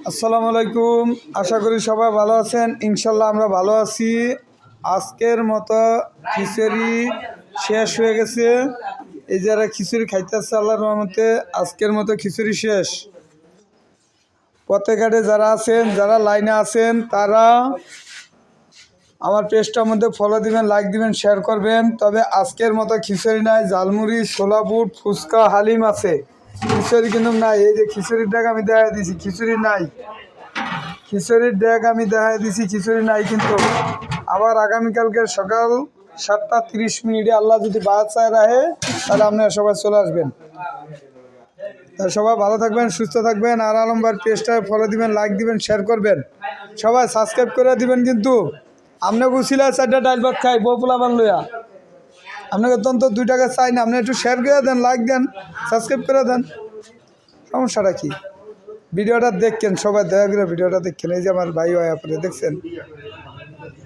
আসসালামু আলাইকুম। আশা করি সবাই ভালো আছেন। ইনশাল্লাহ আমরা ভালো আছি। আজকের মতো খিচুড়ি শেষ হয়ে গেছে। এই যারা খিচুড়ি খাইতেছে আল্লাহর রহমতে আজকের মতো খিচুড়ি শেষ। পথে ঘাটে যারা আছেন, যারা লাইনে আছেন, তারা আমার পেজটার মধ্যে ফলো দিবেন, লাইক দিবেন, শেয়ার করবেন। তবে আজকের মতো খিচুড়ি নাই, ঝালমুড়ি, ছোলা বুট, ফুচকা, হালিম আছে, খিচুড়ি কিন্তু নাই। এই যে খিচুড়ির ডাক আমি দেখা দিয়েছি, খিচুড়ি নাই। খিচুড়ির ডেক আমি দেখাই দিছি, খিচুড়ি নাই। কিন্তু আবার আগামীকালকে সকাল 7:30 আল্লাহ যদি বাঁচায় রাখে তাহলে আপনারা সবাই চলে আসবেন। তাই সবাই ভালো থাকবেন, সুস্থ থাকবেন। আর আলম ভাইয়ের পেজটায় ফলো দিবেন, লাইক দিবেন, শেয়ার করবেন, সবাই সাবস্ক্রাইব করে দিবেন। কিন্তু আপনাকে উছিলা 4টা ডাল ভাত খাই বউ পোলাপান লইয়া, আপনাকে তন্ত 2 টাকা চাই না। আপনি একটু শেয়ার করে দেন, লাইক দেন, সাবস্ক্রাইব করে দেন, সমস্যাটা কি? ভিডিওটা দেখছেন সবাই, দয়া করে ভিডিওটা দেখছেন। এই যে আমার ভাই হয়, আপনি দেখছেন।